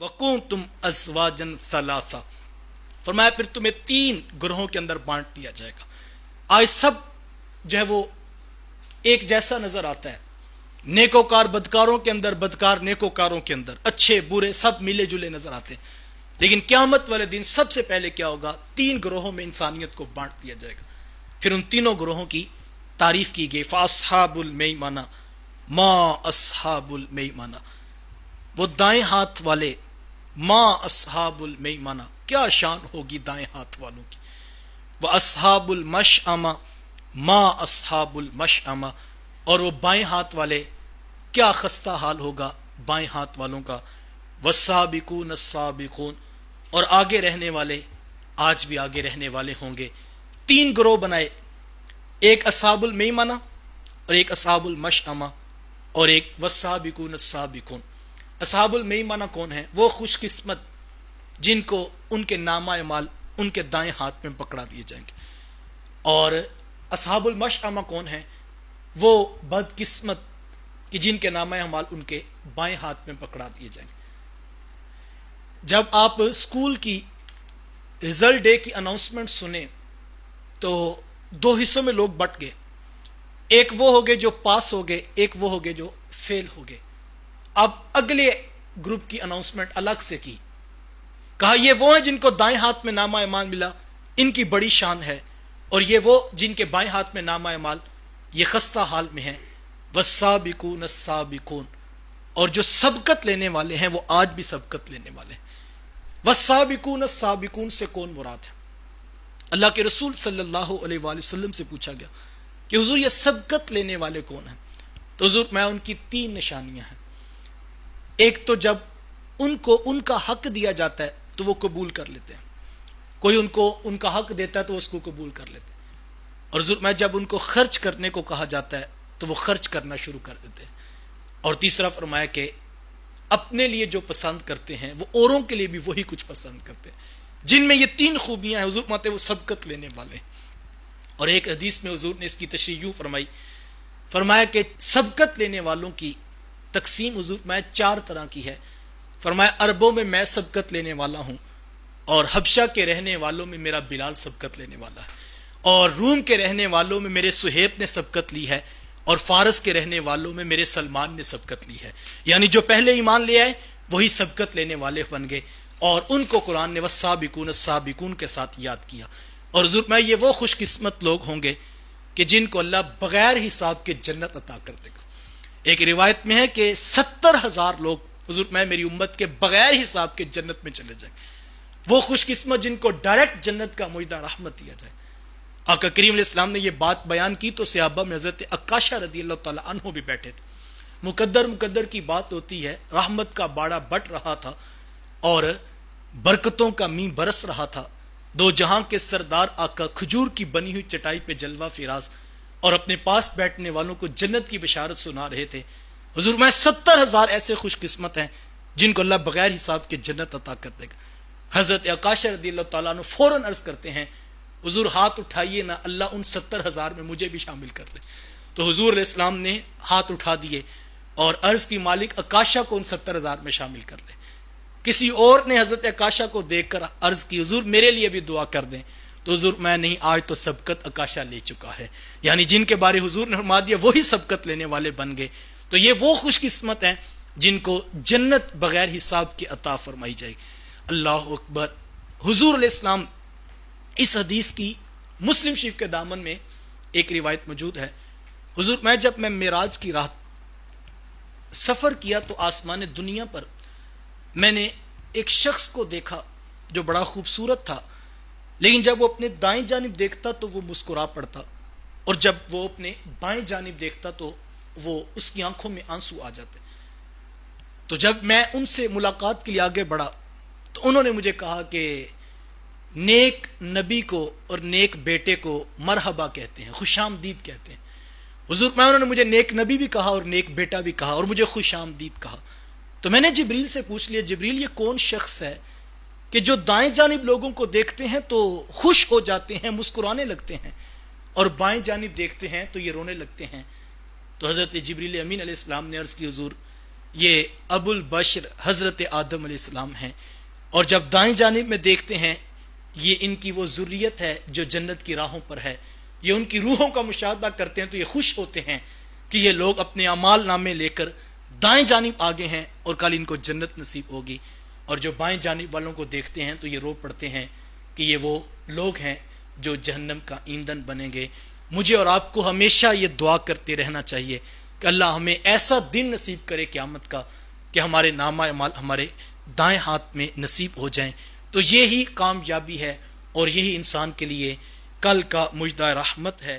وَكُنْتُمْ أَزْوَاجًا ثَلَاثًا، فرمایا پھر تمہیں 3 گروہوں کے اندر بانٹ دیا جائے گا۔ آج سب جو ہے وہ ایک جیسا نظر آتا ہے، نیکوکار بدکاروں کے اندر، بدکار نیکوکاروں کے اندر، اچھے برے سب ملے جلے نظر آتے ہیں، لیکن قیامت والے دن سب سے پہلے کیا ہوگا؟ 3 گروہوں میں انسانیت کو بانٹ دیا جائے گا۔ پھر ان تینوں گروہوں کی تعریف کی گئی، فَأَصْحَابُ الْمَيْمَنَةِ مَا أَصْحَابُ الْمَيْمَنَةِ، وہ دائیں ہاتھ والے، ما اصحاب المیمنہ، کیا شان ہوگی دائیں ہاتھ والوں کی، وَأَصْحَابُ الْمَشْأَمَةِ ما اصحاب المشأمہ، اور وہ بائیں ہاتھ والے، کیا خستہ حال ہوگا بائیں ہاتھ والوں کا، وَالسَّابِقُونَ السَّابِقُونَ، اور آگے رہنے والے آج بھی آگے رہنے والے ہوں گے۔ 3 گروہ بنائے، ایک اصحاب المیمنہ اور ایک اصحاب المشأمہ اور ایک والسابقون السابقون۔ اصحاب المیمنہ کون ہیں؟ وہ خوش قسمت جن کو ان کے نامہ اعمال ان کے دائیں ہاتھ میں پکڑا دیے جائیں گے، اور اصحاب المشأمہ کون ہیں؟ وہ بد قسمت کہ جن کے نامہ اعمال ان کے بائیں ہاتھ میں پکڑا دیے جائیں گے۔ جب آپ اسکول کی رزلٹ ڈے کی اناؤنسمنٹ سنیں تو 2 حصوں میں لوگ بٹ گئے، ایک وہ ہو گئے جو پاس ہو گئے، ایک وہ ہو گئے جو فیل ہو گئے۔ اب اگلے گروپ کی اناؤنسمنٹ الگ سے کی، کہا یہ وہ ہیں جن کو دائیں ہاتھ میں نامہ اعمال ملا، ان کی بڑی شان ہے، اور یہ وہ جن کے بائیں ہاتھ میں نامہ اعمال یہ خستہ حال میں ہیں، والسابقون السابقون، اور جو سبقت لینے والے ہیں وہ آج بھی سبقت لینے والے ہیں۔ والسابقون السابقون سے کون مراد ہے؟ اللہ کے رسول صلی اللہ علیہ وآلہ وسلم سے پوچھا گیا کہ حضور یہ سبقت لینے والے کون ہیں؟ تو حضور میں ان کی 3 نشانیاں ہیں۔ ایک تو جب ان کو ان کا حق دیا جاتا ہے تو وہ قبول کر لیتے ہیں، کوئی ان کو ان کا حق دیتا ہے تو اس کو قبول کر لیتے ہیں، اور حضور میں جب ان کو خرچ کرنے کو کہا جاتا ہے تو وہ خرچ کرنا شروع کر دیتے ہیں، اور تیسرا فرمایا کہ اپنے لیے جو پسند کرتے ہیں وہ اوروں کے لیے بھی وہی کچھ پسند کرتے ہیں۔ جن میں یہ 3 خوبیاں ہیں حضور ماتے وہ سبقت لینے والے ہیں۔ اور ایک حدیث میں حضور نے اس کی تشریح یوں فرمائی، فرمایا کہ سبقت لینے والوں کی تقسیم حضور میں 4 طرح کی ہے۔ فرمایا عربوں میں میں سبقت لینے والا ہوں، اور حبشہ کے رہنے والوں میں میرا بلال سبقت لینے والا ہے، اور روم کے رہنے والوں میں میرے صہیب نے سبقت لی ہے، اور فارس کے رہنے والوں میں میرے سلمان نے سبقت لی ہے۔ یعنی جو پہلے ایمان لے آئے وہی سبقت لینے والے بن گئے، اور ان کو قرآن نے والسابقون السابقون کے ساتھ یاد کیا۔ اور حضور میں یہ وہ خوش قسمت لوگ ہوں گے کہ جن کو اللہ بغیر حساب کے جنت عطا کر دے گا۔ ایک روایت میں ہے کہ 70,000 لوگ حضور میں میری امت کے بغیر حساب کے جنت میں چلے جائیں، وہ خوش قسمت جن کو ڈائریکٹ جنت کا معاہدہ رحمت دیا جائے۔ آقا کریم علیہ السلام نے یہ بات بیان کی تو صحابہ میں حضرت عکاشہ رضی اللہ تعالیٰ عنہ بھی بیٹھے تھے۔ مقدر کی بات ہوتی ہے، رحمت کا باڑا بٹ رہا تھا اور برکتوں کا مینہ برس رہا تھا، 2 جہاں کے سردار آقا کھجور کی بنی ہوئی چٹائی پہ جلوہ فراز اور اپنے پاس بیٹھنے والوں کو جنت کی بشارت سنا رہے تھے۔ حضور میں 70,000 ایسے خوش قسمت ہیں جن کو اللہ بغیر حساب کے جنت عطا کر دے گا۔ حضرت عکاشہ رضی اللہ تعالیٰ عنہ فوراً عرض کرتے ہیں حضور ہاتھ اٹھائیے نا، اللہ ان 70,000 میں مجھے بھی شامل کر لے۔ تو حضور علیہ السلام نے ہاتھ اٹھا دیے اور عرض کی مالک عکاشہ کو ان 70,000 میں شامل کر لے۔ کسی اور نے حضرت عکاشہ کو دیکھ کر عرض کی حضور میرے لیے بھی دعا کر دیں، تو حضور میں نہیں، آج تو سبقت عکاشہ لے چکا ہے۔ یعنی جن کے بارے حضور نے فرما دیا وہی سبقت لینے والے بن گئے۔ تو یہ وہ خوش قسمت ہیں جن کو جنت بغیر حساب کی عطا فرمائی جائے۔ اللہ اکبر۔ حضور علیہ السلام اس حدیث کی مسلم شریف کے دامن میں ایک روایت موجود ہے، حضور جب میں معراج کی رات سفر کیا تو آسمان دنیا پر میں نے ایک شخص کو دیکھا جو بڑا خوبصورت تھا، لیکن جب وہ اپنے دائیں جانب دیکھتا تو وہ مسکرا پڑتا، اور جب وہ اپنے بائیں جانب دیکھتا تو وہ اس کی آنکھوں میں آنسو آ جاتے۔ تو جب میں ان سے ملاقات کے لیے آگے بڑھا تو انہوں نے مجھے کہا کہ نیک نبی کو اور نیک بیٹے کو مرحبا کہتے ہیں، خوش آمدید کہتے ہیں۔ حضور انہوں نے مجھے نیک نبی بھی کہا اور نیک بیٹا بھی کہا اور مجھے خوش آمدید کہا۔ تو میں نے جبریل سے پوچھ لیا، جبریل یہ کون شخص ہے کہ جو دائیں جانب لوگوں کو دیکھتے ہیں تو خوش ہو جاتے ہیں، مسکرانے لگتے ہیں، اور بائیں جانب دیکھتے ہیں تو یہ رونے لگتے ہیں؟ تو حضرت جبریل امین علیہ السلام نے عرض کی حضور یہ ابو البشر حضرت آدم علیہ السلام ہیں، اور جب دائیں جانب میں دیکھتے ہیں یہ ان کی وہ ذریت ہے جو جنت کی راہوں پر ہے، یہ ان کی روحوں کا مشاہدہ کرتے ہیں تو یہ خوش ہوتے ہیں کہ یہ لوگ اپنے اعمال نامے لے کر دائیں جانب آگے ہیں اور کل ان کو جنت نصیب ہوگی، اور جو بائیں جانب والوں کو دیکھتے ہیں تو یہ رو پڑتے ہیں کہ یہ وہ لوگ ہیں جو جہنم کا ایندھن بنیں گے۔ مجھے اور آپ کو ہمیشہ یہ دعا کرتے رہنا چاہیے کہ اللہ ہمیں ایسا دن نصیب کرے قیامت کا کہ ہمارے نامہ اعمال ہمارے دائیں ہاتھ میں نصیب ہو جائیں، تو یہی کامیابی ہے اور یہی انسان کے لیے کل کا مجدہ رحمت ہے۔